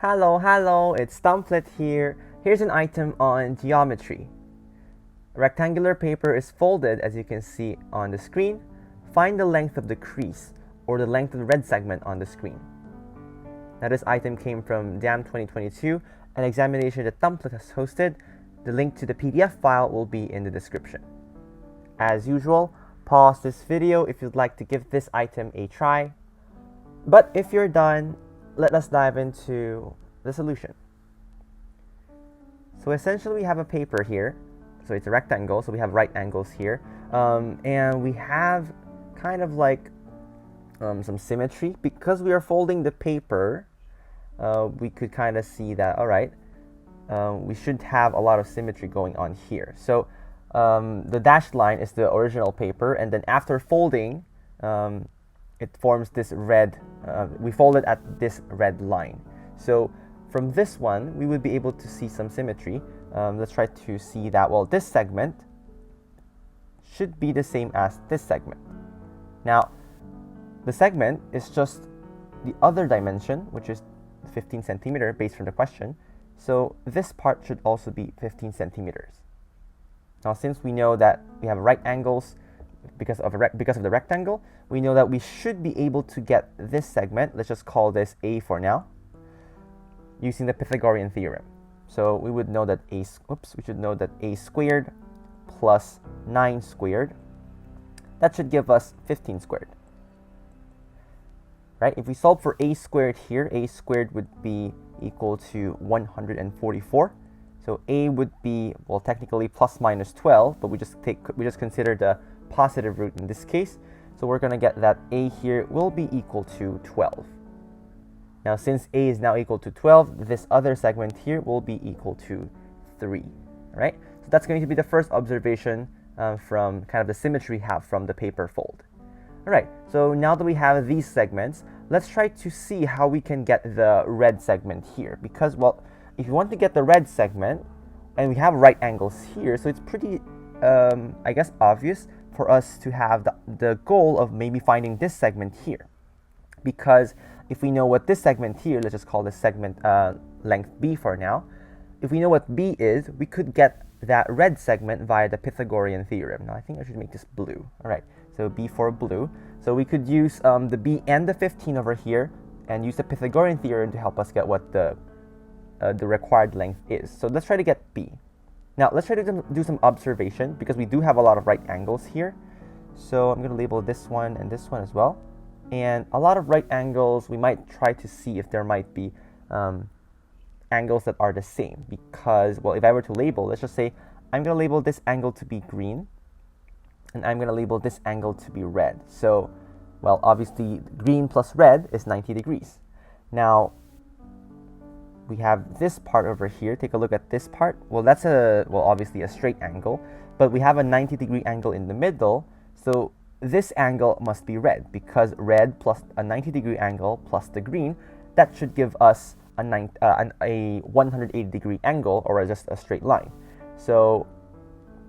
Hallo, it's Dumplet here. Here's an item on geometry. A rectangular paper is folded, as you can see on the screen. Find the length of the crease, or the length of the red segment on the screen. Now this item came from DAM 2022, an examination that Dumplet has hosted. The link to the PDF file will be in the description. As usual, pause this video if you'd like to give this item a try. But if you're done, let us dive into the solution. So essentially we have a paper here. So it's a rectangle, so we have right angles here. And we have kind of like some symmetry. Because we are folding the paper, we could kind of see that, all right, we should have a lot of symmetry going on here. So the dashed line is the original paper, and then after folding, it forms this red, we fold it at this red line. So from this one, we would be able to see some symmetry. Let's try to see that, well, this segment should be the same as this segment. Now, the segment is just the other dimension, which is 15 centimeter based from the question. So this part should also be 15 centimeters. Now, since we know that we have right angles because of the rectangle, we know that we should be able to get this segment, let's just call this A for now, using the Pythagorean Theorem. So we would know that we should know that A squared plus 9 squared, that should give us 15 squared. Right? If we solve for A squared here, A squared would be equal to 144. So A would be, well, technically plus minus 12, but we just consider the positive root in this case. So we're going to get that A here will be equal to 12. Now, since A is now equal to 12, this other segment here will be equal to 3. All right? So that's going to be the first observation from kind of the symmetry we have from the paper fold. All right, so now that we have these segments, let's try to see how we can get the red segment here. Because, well, if you want to get the red segment, and we have right angles here, so it's pretty, I guess, obvious for us to have the goal of maybe finding this segment here. Because if we know what this segment here, let's just call this segment length B for now. If we know what B is, we could get that red segment via the Pythagorean Theorem. Now, I think I should make this blue. All right, so B for blue. So we could use the B and the 15 over here and use the Pythagorean Theorem to help us get what the required length is. So let's try to get B. Now, let's try to do some observation because we do have a lot of right angles here. So I'm going to label this one and this one as well. And a lot of right angles, we might try to see if there might be angles that are the same. Because, well, if I were to label, let's just say I'm going to label this angle to be green, and I'm going to label this angle to be red. So, well, obviously, green plus red is 90 degrees. Now, we have this part over here. Take a look at this part. Well, that's obviously a straight angle, but we have a 90-degree angle in the middle. So this angle must be red, because red plus a 90-degree angle plus the green, that should give us a 180-degree angle, or just a straight line. So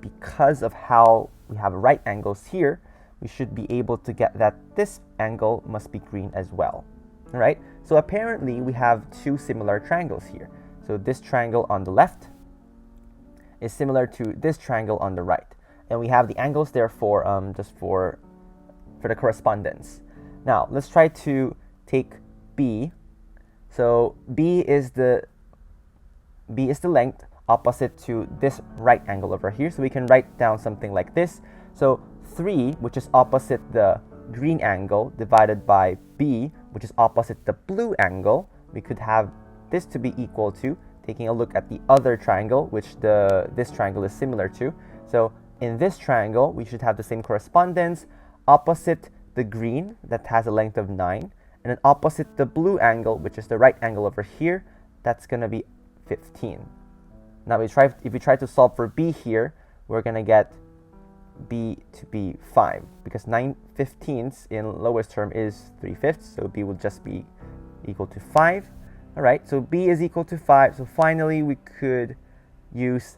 because of how we have right angles here, we should be able to get that this angle must be green as well. All right, so apparently we have two similar triangles here. So this triangle on the left is similar to this triangle on the right. And we have the angles there for just for the correspondence. Now, let's try to take B. So B is the length opposite to this right angle over here. So we can write down something like this. So 3, which is opposite the green angle, divided by B, which is opposite the blue angle, we could have this to be equal to, taking a look at the other triangle, which this triangle is similar to. So in this triangle, we should have the same correspondence opposite the green that has a length of 9, and then opposite the blue angle, which is the right angle over here, that's going to be 15. Now, if we try to solve for B here, we're going to get B to be 5, because 9/15 in lowest term is 3/5, so B will just be equal to 5. All right, so B is equal to 5. So finally, we could use,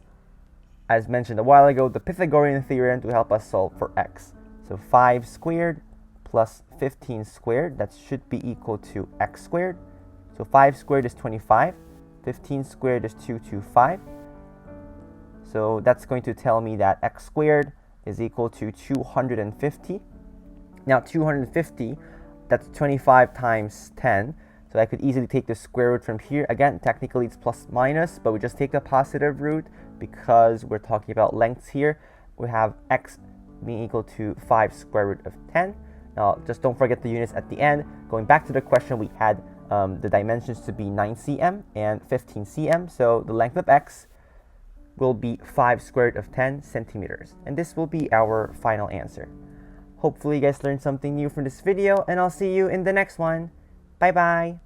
as mentioned a while ago, the Pythagorean Theorem to help us solve for x. So 5 squared plus 15 squared, that should be equal to x squared. So 5 squared is 25. 15 squared is 225. So that's going to tell me that x squared is equal to 250. Now 250, that's 25 times 10. So I could easily take the square root from here. Again, technically it's plus minus, but we just take the positive root because we're talking about lengths here. We have x being equal to 5 square root of 10. Now, just don't forget the units at the end. Going back to the question, we had the dimensions to be 9 cm and 15 cm. So the length of x will be 5 square root of 10 centimeters. And this will be our final answer. Hopefully you guys learned something new from this video, and I'll see you in the next one. Bye-bye.